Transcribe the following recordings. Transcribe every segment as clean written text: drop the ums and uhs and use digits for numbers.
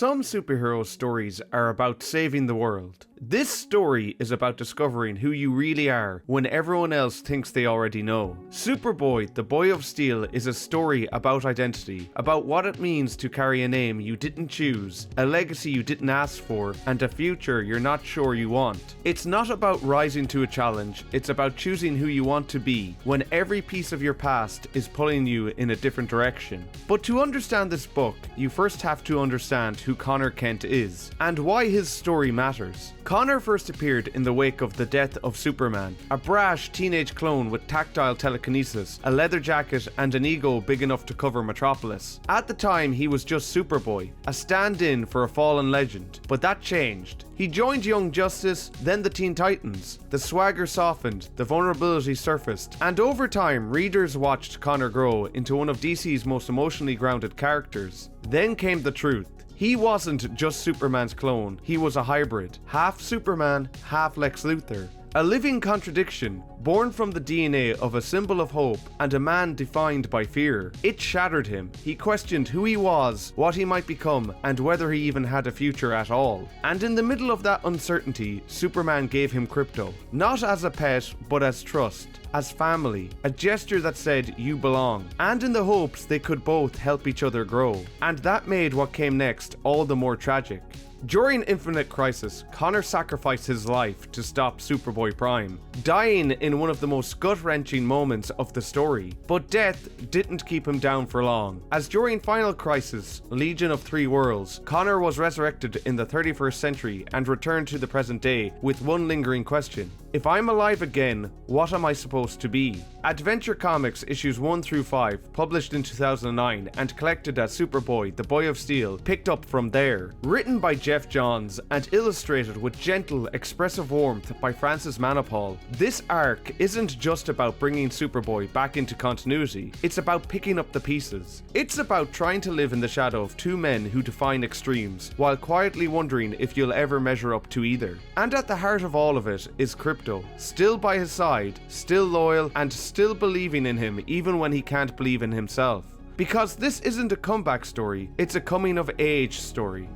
Some superhero stories are about saving the world. This story is about discovering who you really are when everyone else thinks they already know. Superboy, the Boy of Steel, is a story about identity, about what it means to carry a name you didn't choose, a legacy you didn't ask for, and a future you're not sure you want. It's not about rising to a challenge, it's about choosing who you want to be when every piece of your past is pulling you in a different direction. But to understand this book, you first have to understand who Connor Kent is, and why his story matters. Connor first appeared in the wake of the death of Superman, a brash teenage clone with tactile telekinesis, a leather jacket, and an ego big enough to cover Metropolis. At the time, he was just Superboy, a stand-in for a fallen legend, but that changed. He joined Young Justice, then the Teen Titans. The swagger softened, the vulnerability surfaced, and over time, readers watched Connor grow into one of DC's most emotionally grounded characters. Then came the truth. He wasn't just Superman's clone, he was a hybrid. Half Superman, half Lex Luthor. A living contradiction, born from the DNA of a symbol of hope and a man defined by fear. It shattered him. He questioned who he was, what he might become, and whether he even had a future at all. And in the middle of that uncertainty, Superman gave him Krypto. Not as a pet, but as trust. As family, a gesture that said you belong, and in the hopes they could both help each other grow. And that made what came next all the more tragic. During Infinite Crisis, Connor sacrificed his life to stop Superboy Prime, dying in one of the most gut-wrenching moments of the story. But death didn't keep him down for long, as during Final Crisis, Legion of Three Worlds, Connor was resurrected in the 31st century and returned to the present day with one lingering question. If I'm alive again, what am I supposed to be? Adventure Comics issues 1 through 5, published in 2009 and collected as Superboy, the Boy of Steel, picked up from there. Written by Geoff Johns and illustrated with gentle, expressive warmth by Francis Manapul, this arc isn't just about bringing Superboy back into continuity, it's about picking up the pieces. It's about trying to live in the shadow of two men who define extremes, while quietly wondering if you'll ever measure up to either. And at the heart of all of it is Krypto, still by his side, still loyal, and still believing in him even when he can't believe in himself. Because this isn't a comeback story, it's a coming of age story.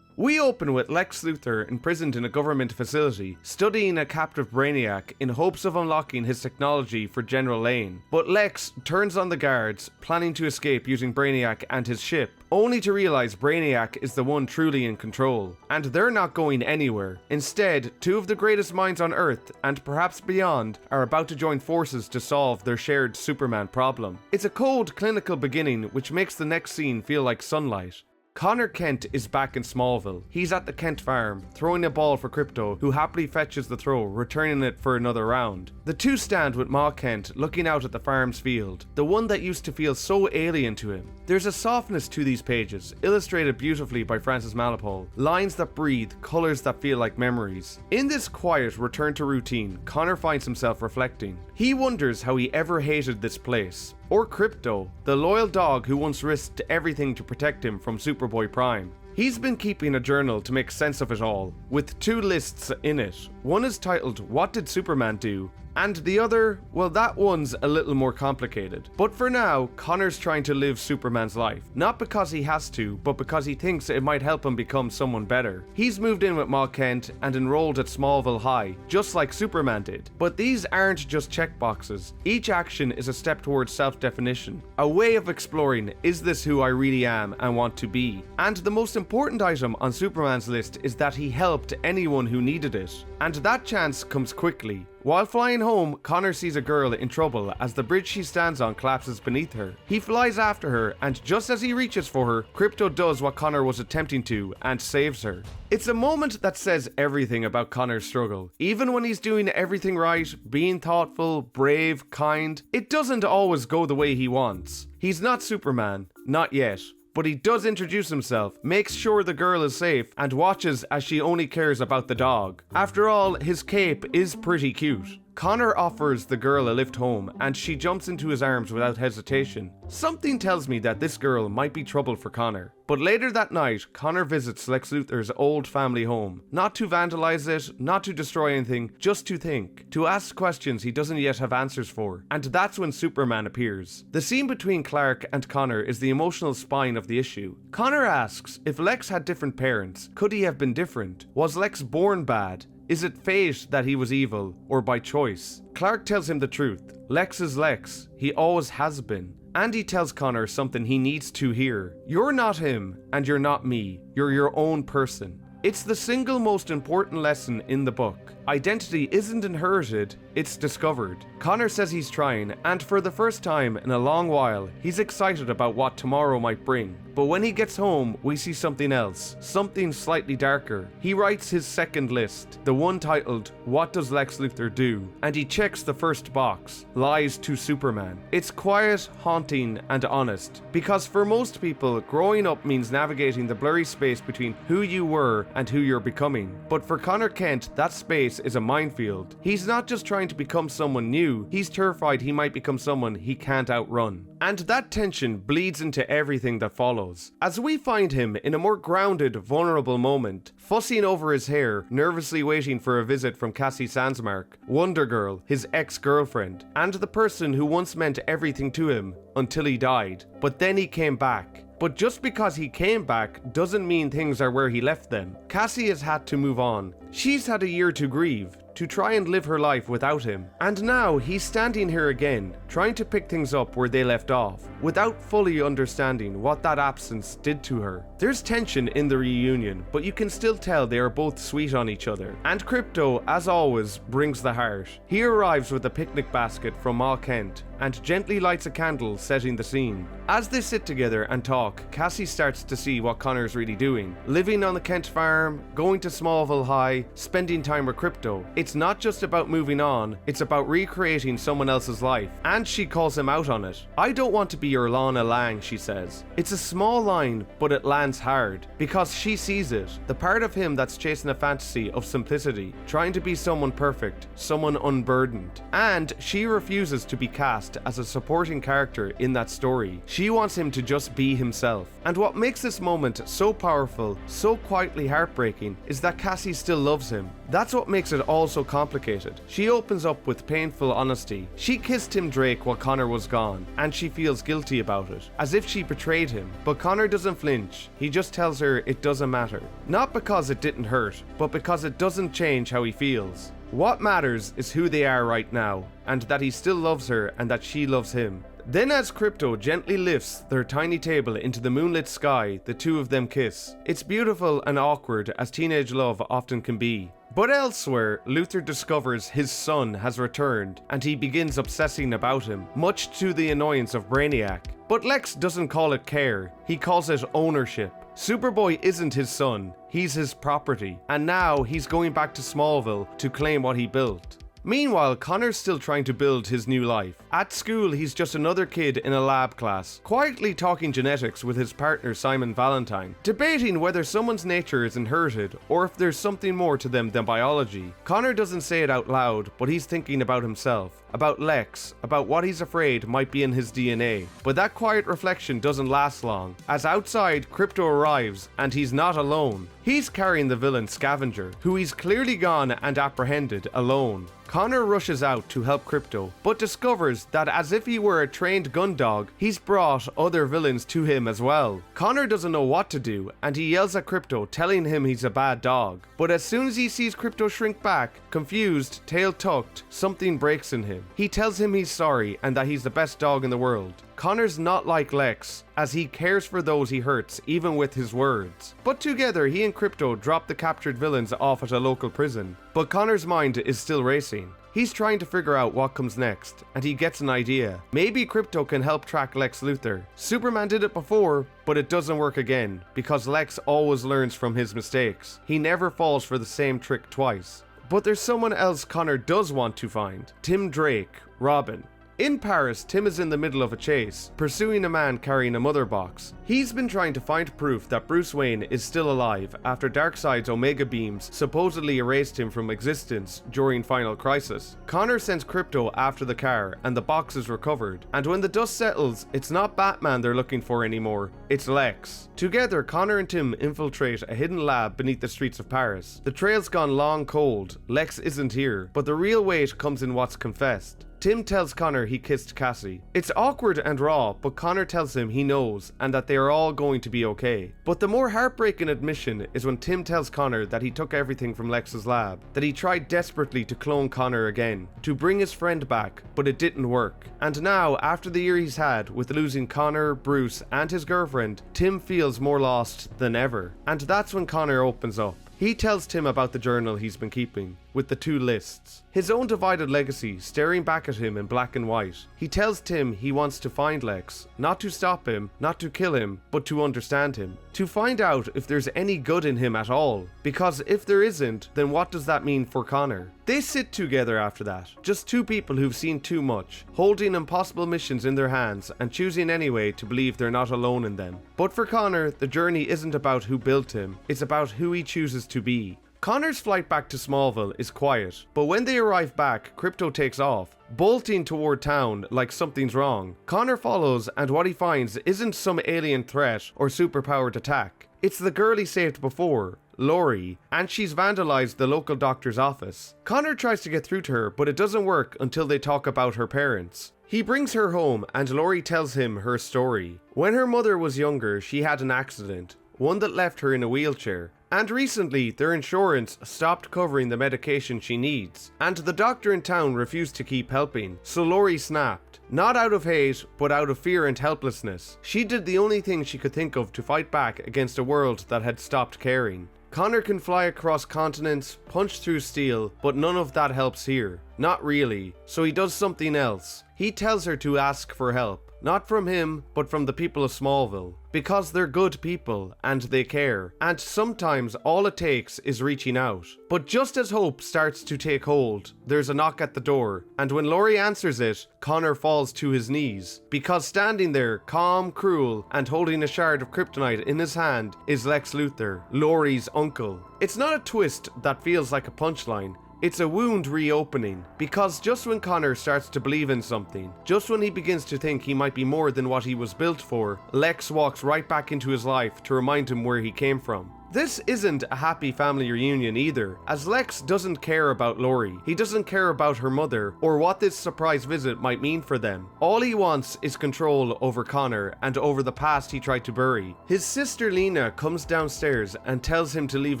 We open with Lex Luthor imprisoned in a government facility, studying a captive Brainiac in hopes of unlocking his technology for General Lane. But Lex turns on the guards, planning to escape using Brainiac and his ship, only to realize Brainiac is the one truly in control. And they're not going anywhere. Instead, two of the greatest minds on Earth, and perhaps beyond, are about to join forces to solve their shared Superman problem. It's a cold, clinical beginning which makes the next scene feel like sunlight. Connor Kent is back in Smallville. He's at the Kent farm, throwing a ball for Krypto, who happily fetches the throw, returning it for another round. The two stand with Ma Kent looking out at the farm's field, the one that used to feel so alien to him. There's a softness to these pages, illustrated beautifully by Francis Manapul, lines that breathe, colours that feel like memories. In this quiet return to routine, Connor finds himself reflecting. He wonders how he ever hated this place. Or Krypto, the loyal dog who once risked everything to protect him from Superboy Prime. He's been keeping a journal to make sense of it all, with two lists in it. One is titled, "What Did Superman Do?" And the other, well, that one's a little more complicated. But for now, Connor's trying to live Superman's life. Not because he has to, but because he thinks it might help him become someone better. He's moved in with Ma Kent and enrolled at Smallville High, just like Superman did. But these aren't just checkboxes. Each action is a step towards self-definition. A way of exploring, is this who I really am and want to be? And the most important item on Superman's list is that he helped anyone who needed it. And that chance comes quickly. While flying home, Connor sees a girl in trouble as the bridge she stands on collapses beneath her. He flies after her, and just as he reaches for her, Krypto does what Connor was attempting to and saves her. It's a moment that says everything about Connor's struggle. Even when he's doing everything right, being thoughtful, brave, kind, it doesn't always go the way he wants. He's not Superman, not yet. But he does introduce himself, makes sure the girl is safe, and watches as she only cares about the dog. After all, his cape is pretty cute. Connor offers the girl a lift home and she jumps into his arms without hesitation. Something tells me that this girl might be trouble for Connor. But later that night, Connor visits Lex Luthor's old family home. Not to vandalize it, not to destroy anything, just to think. To ask questions he doesn't yet have answers for. And that's when Superman appears. The scene between Clark and Connor is the emotional spine of the issue. Connor asks, if Lex had different parents, could he have been different? Was Lex born bad? Is it fate that he was evil, or by choice? Clark tells him the truth. Lex is Lex. He always has been. And he tells Connor something he needs to hear. You're not him, and you're not me. You're your own person. It's the single most important lesson in the book. Identity isn't inherited, it's discovered. Connor says he's trying, and for the first time in a long while, he's excited about what tomorrow might bring. But when he gets home, we see something else, something slightly darker. He writes his second list, the one titled, What Does Lex Luthor Do? And he checks the first box, Lies to Superman. It's quiet, haunting, and honest. Because for most people, growing up means navigating the blurry space between who you were and who you're becoming. But for Connor Kent, that space is a minefield. He's not just trying to become someone new, he's terrified he might become someone he can't outrun. And that tension bleeds into everything that follows, as we find him in a more grounded, vulnerable moment, fussing over his hair, nervously waiting for a visit from Cassie Sandsmark, Wonder Girl, his ex-girlfriend, and the person who once meant everything to him until he died. But then he came back. But just because he came back doesn't mean things are where he left them. Cassie has had to move on. She's had a year to grieve, to try and live her life without him. And now he's standing here again, trying to pick things up where they left off, without fully understanding what that absence did to her. There's tension in the reunion, but you can still tell they are both sweet on each other. And Krypto, as always, brings the heart. He arrives with a picnic basket from Ma Kent, and gently lights a candle, setting the scene. As they sit together and talk, Cassie starts to see what Connor's really doing. Living on the Kent farm, going to Smallville High, spending time with Krypto. It's not just about moving on, it's about recreating someone else's life. And she calls him out on it. I don't want to be your Lana Lang, she says. It's a small line, but it lands hard. Because she sees it. The part of him that's chasing a fantasy of simplicity, trying to be someone perfect, someone unburdened. And she refuses to be cast as a supporting character in that story. She wants him to just be himself. And what makes this moment so powerful, so quietly heartbreaking, is that Cassie still loves him. That's what makes it all so complicated. She opens up with painful honesty. She kissed Tim Drake while Connor was gone, and she feels guilty about it, as if she betrayed him. But Connor doesn't flinch. He just tells her it doesn't matter. Not because it didn't hurt, but because it doesn't change how he feels. What matters is who they are right now, and that he still loves her and that she loves him. Then as Krypto gently lifts their tiny table into the moonlit sky, the two of them kiss. It's beautiful and awkward, as teenage love often can be. But elsewhere, Luthor discovers his son has returned, and he begins obsessing about him, much to the annoyance of Brainiac. But Lex doesn't call it care, he calls it ownership. Superboy isn't his son, he's his property, and now he's going back to Smallville to claim what he built. Meanwhile, Connor's still trying to build his new life. At school, he's just another kid in a lab class, quietly talking genetics with his partner Simon Valentine, debating whether someone's nature is inherited or if there's something more to them than biology. Connor doesn't say it out loud, but he's thinking about himself, about Lex, about what he's afraid might be in his DNA. But that quiet reflection doesn't last long, as outside, Krypto arrives, and he's not alone. He's carrying the villain Scavenger, who he's clearly gone and apprehended alone. Connor rushes out to help Krypto, but discovers that as if he were a trained gun dog, he's brought other villains to him as well. Connor doesn't know what to do, and he yells at Krypto, telling him he's a bad dog. But as soon as he sees Krypto shrink back, confused, tail tucked, something breaks in him. He tells him he's sorry and that he's the best dog in the world. Connor's not like Lex, as he cares for those he hurts, even with his words. But together, he and Krypto drop the captured villains off at a local prison. But Connor's mind is still racing. He's trying to figure out what comes next, and he gets an idea. Maybe Krypto can help track Lex Luthor. Superman did it before, but it doesn't work again, because Lex always learns from his mistakes. He never falls for the same trick twice. But there's someone else Connor does want to find. Tim Drake, Robin. In Paris, Tim is in the middle of a chase, pursuing a man carrying a mother box. He's been trying to find proof that Bruce Wayne is still alive after Darkseid's Omega beams supposedly erased him from existence during Final Crisis. Connor sends Krypto after the car and the box is recovered, and when the dust settles, it's not Batman they're looking for anymore, it's Lex. Together, Connor and Tim infiltrate a hidden lab beneath the streets of Paris. The trail's gone long cold, Lex isn't here, but the real weight comes in what's confessed. Tim tells Connor he kissed Cassie. It's awkward and raw, but Connor tells him he knows and that they are all going to be okay. But the more heartbreaking admission is when Tim tells Connor that he took everything from Lex's lab, that he tried desperately to clone Connor again, to bring his friend back, but it didn't work. And now, after the year he's had with losing Connor, Bruce, and his girlfriend, Tim feels more lost than ever. And that's when Connor opens up. He tells Tim about the journal he's been keeping, with the 2 lists. His own divided legacy staring back at him in black and white. He tells Tim he wants to find Lex, not to stop him, not to kill him, but to understand him. To find out if there's any good in him at all. Because if there isn't, then what does that mean for Connor? They sit together after that, just 2 people who've seen too much, holding impossible missions in their hands and choosing anyway to believe they're not alone in them. But for Connor, the journey isn't about who built him, it's about who he chooses to be. Connor's flight back to Smallville is quiet, but when they arrive back, Krypto takes off, bolting toward town like something's wrong. Connor follows, and what he finds isn't some alien threat or superpowered attack. It's the girl he saved before, Lori, and she's vandalized the local doctor's office. Connor tries to get through to her, but it doesn't work until they talk about her parents. He brings her home, and Lori tells him her story. When her mother was younger, she had an accident, one that left her in a wheelchair. And recently, their insurance stopped covering the medication she needs, and the doctor in town refused to keep helping, so Lori snapped. Not out of hate, but out of fear and helplessness. She did the only thing she could think of to fight back against a world that had stopped caring. Connor can fly across continents, punch through steel, but none of that helps here. Not really, so he does something else. He tells her to ask for help. Not from him, but from the people of Smallville. Because they're good people, and they care. And sometimes all it takes is reaching out. But just as hope starts to take hold, there's a knock at the door. And when Lori answers it, Connor falls to his knees. Because standing there, calm, cruel, and holding a shard of kryptonite in his hand, is Lex Luthor, Lori's uncle. It's not a twist that feels like a punchline. It's a wound reopening, because just when Connor starts to believe in something, just when he begins to think he might be more than what he was built for, Lex walks right back into his life to remind him where he came from. This isn't a happy family reunion either, as Lex doesn't care about Lori, he doesn't care about her mother, or what this surprise visit might mean for them. All he wants is control over Connor, and over the past he tried to bury. His sister Lena comes downstairs and tells him to leave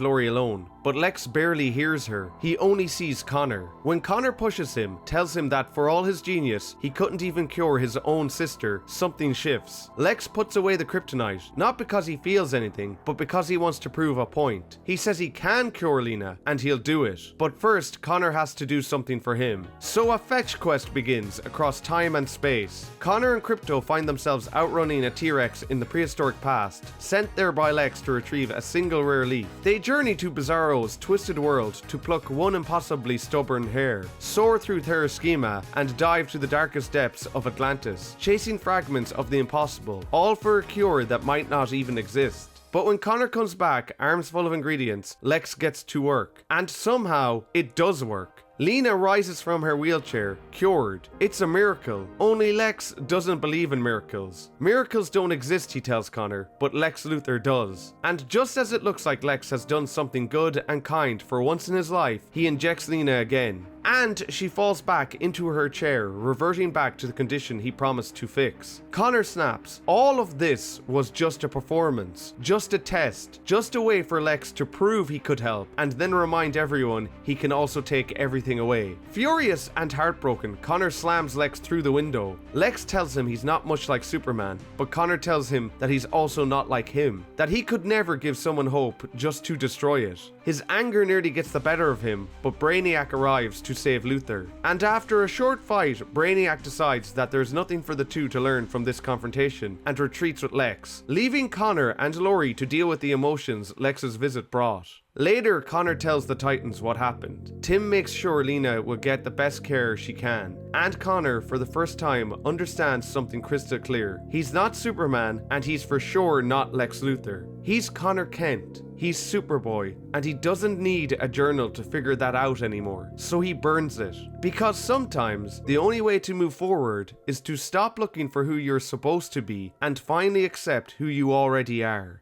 Lori alone, but Lex barely hears her, he only sees Connor. When Connor pushes him, tells him that for all his genius, he couldn't even cure his own sister, something shifts. Lex puts away the kryptonite, not because he feels anything, but because he wants to prove a point. He says he can cure Lena, and he'll do it. But first, Connor has to do something for him. So a fetch quest begins across time and space. Connor and Krypto find themselves outrunning a T-Rex in the prehistoric past, sent there by Lex to retrieve a single rare leaf. They journey to Bizarro's twisted world to pluck one impossibly stubborn hair, soar through Theraschema, and dive to the darkest depths of Atlantis, chasing fragments of the impossible, all for a cure that might not even exist. But when Connor comes back, arms full of ingredients, Lex gets to work. And somehow, it does work. Lena rises from her wheelchair, cured. It's a miracle. Only Lex doesn't believe in miracles. Miracles don't exist, he tells Connor, but Lex Luthor does. And just as it looks like Lex has done something good and kind for once in his life, he injects Lena again. And she falls back into her chair, reverting back to the condition he promised to fix. Connor snaps. All of this was just a performance, just a test, just a way for Lex to prove he could help, and then remind everyone he can also take everything away. Furious and heartbroken, Connor slams Lex through the window. Lex tells him he's not much like Superman, but Connor tells him that he's also not like him, that he could never give someone hope just to destroy it. His anger nearly gets the better of him, but Brainiac arrives to save Luthor. And after a short fight, Brainiac decides that there's nothing for the two to learn from this confrontation and retreats with Lex, leaving Connor and Lori to deal with the emotions Lex's visit brought. Later, Connor tells the Titans what happened. Tim makes sure Lena will get the best care she can. And Connor, for the first time, understands something crystal clear. He's not Superman, and he's for sure not Lex Luthor. He's Connor Kent. He's Superboy, and he doesn't need a journal to figure that out anymore, so he burns it. Because sometimes, the only way to move forward is to stop looking for who you're supposed to be and finally accept who you already are.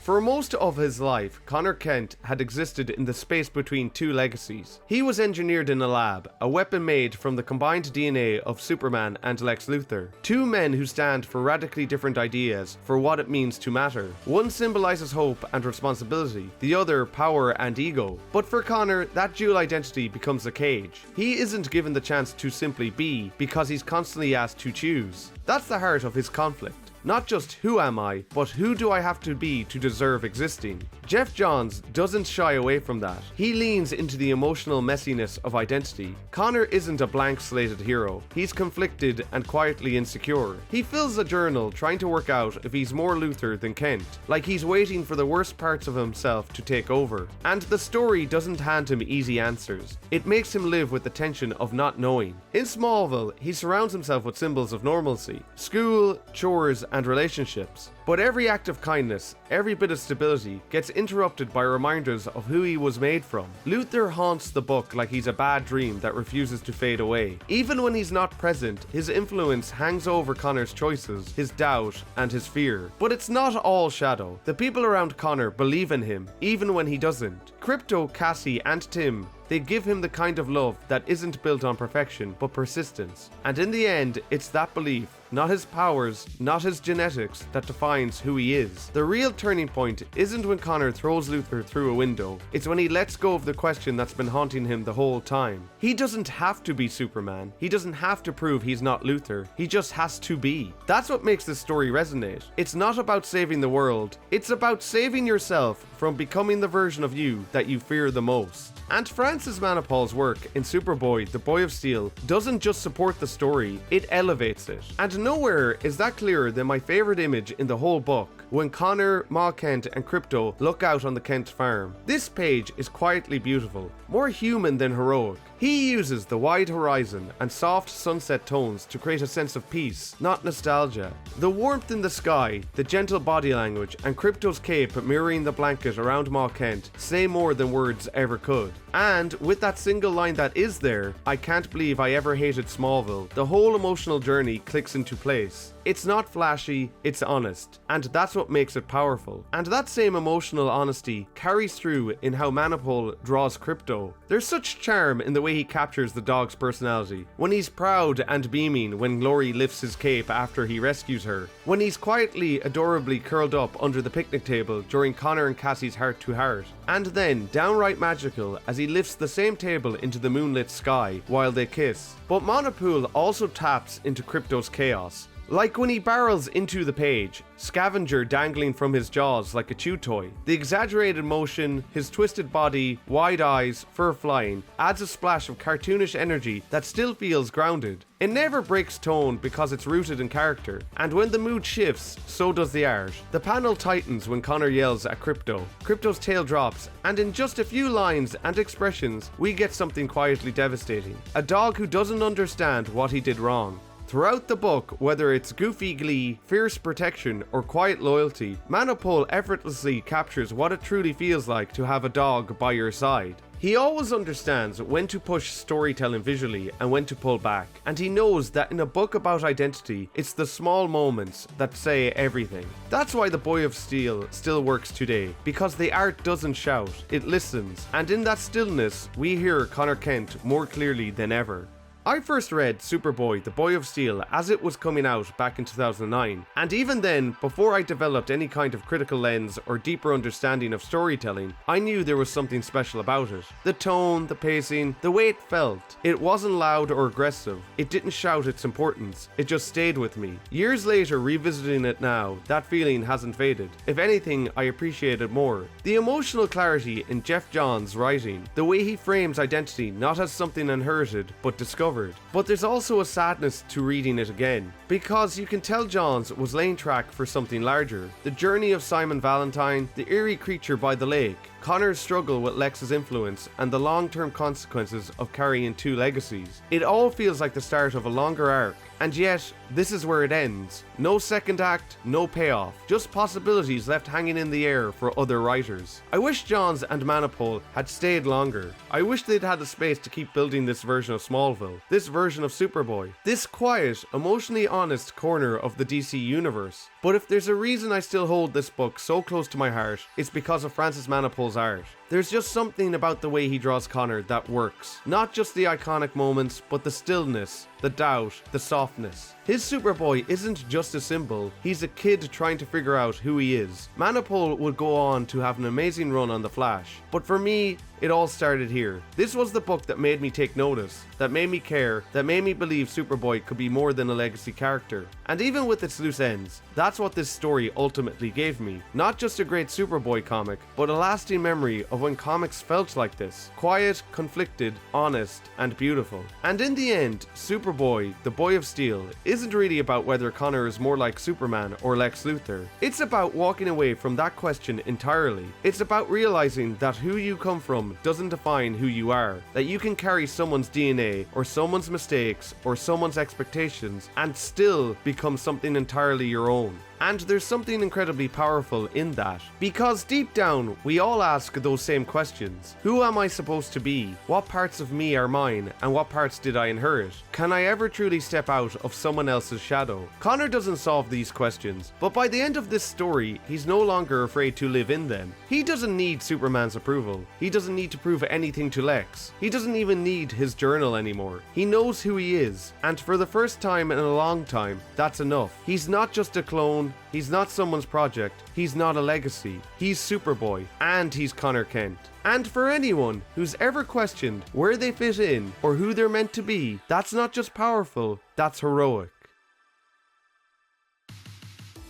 For most of his life, Connor Kent had existed in the space between two legacies. He was engineered in a lab, a weapon made from the combined DNA of Superman and Lex Luthor. Two men who stand for radically different ideas for what it means to matter. One symbolizes hope and responsibility, the other power and ego. But for Connor, that dual identity becomes a cage. He isn't given the chance to simply be, because he's constantly asked to choose. That's the heart of his conflict. Not just who am I, but who do I have to be to deserve existing? Geoff Johns doesn't shy away from that. He leans into the emotional messiness of identity. Connor isn't a blank slated hero. He's conflicted and quietly insecure. He fills a journal trying to work out if he's more Luthor than Kent, like he's waiting for the worst parts of himself to take over. And the story doesn't hand him easy answers. It makes him live with the tension of not knowing. In Smallville, he surrounds himself with symbols of normalcy: school, chores, and relationships. But every act of kindness, every bit of stability, gets interrupted by reminders of who he was made from. Luthor haunts the book like he's a bad dream that refuses to fade away. Even when he's not present, his influence hangs over Connor's choices, his doubt, and his fear. But it's not all shadow. The people around Connor believe in him, even when he doesn't. Krypto, Cassie, and Tim, they give him the kind of love that isn't built on perfection, but persistence. And in the end, it's that belief, not his powers, not his genetics, that defines who he is. The real turning point isn't when Connor throws Luthor through a window. It's when he lets go of the question that's been haunting him the whole time. He doesn't have to be Superman. He doesn't have to prove he's not Luthor. He just has to be. That's what makes this story resonate. It's not about saving the world. It's about saving yourself from becoming the version of you that you fear the most. And Francis Manapul's work in Superboy, the Boy of Steel, doesn't just support the story, it elevates it. And nowhere is that clearer than my favourite image in the whole book, when Connor, Ma Kent, and Krypto look out on the Kent farm. This page is quietly beautiful, more human than heroic. He uses the wide horizon and soft sunset tones to create a sense of peace, not nostalgia. The warmth in the sky, the gentle body language, and Krypto's cape mirroring the blanket around Ma Kent say more than words ever could. And with that single line that is there, "I can't believe I ever hated Smallville," the whole emotional journey clicks into place. It's not flashy, it's honest, and that's what makes it powerful. And that same emotional honesty carries through in how Manapul draws Krypto. There's such charm in the way he captures the dog's personality. When he's proud and beaming when Glory lifts his cape after he rescues her. When he's quietly, adorably curled up under the picnic table during Connor and Cassie's heart-to-heart. And then, downright magical, as he lifts the same table into the moonlit sky while they kiss. But Manapul also taps into Krypto's chaos. Like when he barrels into the page, Scavenger dangling from his jaws like a chew toy. The exaggerated motion, his twisted body, wide eyes, fur flying, adds a splash of cartoonish energy that still feels grounded. It never breaks tone because it's rooted in character, and when the mood shifts, so does the art. The panel tightens when Connor yells at Krypto. Krypto's tail drops, and in just a few lines and expressions, we get something quietly devastating. A dog who doesn't understand what he did wrong. Throughout the book, whether it's goofy glee, fierce protection, or quiet loyalty, Manapul effortlessly captures what it truly feels like to have a dog by your side. He always understands when to push storytelling visually and when to pull back, and he knows that in a book about identity, it's the small moments that say everything. That's why The Boy of Steel still works today, because the art doesn't shout, it listens, and in that stillness, we hear Connor Kent more clearly than ever. I first read Superboy, the Boy of Steel as it was coming out back in 2009, and even then, before I developed any kind of critical lens or deeper understanding of storytelling, I knew there was something special about it. The tone, the pacing, the way it felt. It wasn't loud or aggressive, it didn't shout its importance, it just stayed with me. Years later, revisiting it now, that feeling hasn't faded. If anything, I appreciate it more. The emotional clarity in Geoff Johns' writing, the way he frames identity not as something inherited, but discovered, discovered. But there's also a sadness to reading it again, because you can tell Johns was laying track for something larger. The journey of Simon Valentine, the eerie creature by the lake, Connor's struggle with Lex's influence, and the long-term consequences of carrying two legacies. It all feels like the start of a longer arc, and yet, this is where it ends. No second act, no payoff, just possibilities left hanging in the air for other writers. I wish Johns and Manapul had stayed longer. I wish they'd had the space to keep building this version of Smallville, this version of Superboy, this quiet, emotionally honest corner of the DC universe. But if there's a reason I still hold this book so close to my heart, it's because of Francis Manapul's art. There's just something about the way he draws Connor that works. Not just the iconic moments, but the stillness, the doubt, the softness. His Superboy isn't just a symbol, he's a kid trying to figure out who he is. Manapul would go on to have an amazing run on The Flash, but for me, it all started here. This was the book that made me take notice, that made me care, that made me believe Superboy could be more than a legacy character. And even with its loose ends, that's what this story ultimately gave me. Not just a great Superboy comic, but a lasting memory of when comics felt like this. Quiet, conflicted, honest, and beautiful. And in the end, Superboy, the Boy of Steel, isn't really about whether Connor is more like Superman or Lex Luthor. It's about walking away from that question entirely. It's about realizing that who you come from doesn't define who you are, that you can carry someone's DNA or someone's mistakes or someone's expectations and still become something entirely your own. And there's something incredibly powerful in that, because deep down we all ask those same questions. Who am I supposed to be? What parts of me are mine and what parts did I inherit? Can I ever truly step out of someone else's shadow? Connor doesn't solve these questions, but by the end of this story he's no longer afraid to live in them. He doesn't need Superman's approval. He doesn't need to prove anything to Lex. He doesn't even need his journal anymore. He knows who he is, and for the first time in a long time, that's enough. He's not just a clone. He's not someone's project, he's not a legacy, he's Superboy, and he's Connor Kent. And for anyone who's ever questioned where they fit in or who they're meant to be, that's not just powerful, that's heroic.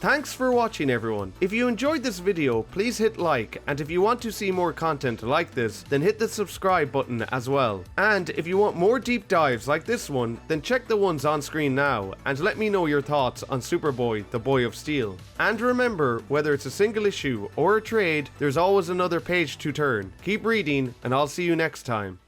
Thanks for watching, everyone. If you enjoyed this video, please hit like, and if you want to see more content like this, then hit the subscribe button as well. And if you want more deep dives like this one, then check the ones on screen now, and let me know your thoughts on Superboy, the Boy of Steel. And remember, whether it's a single issue or a trade, there's always another page to turn. Keep reading, and I'll see you next time.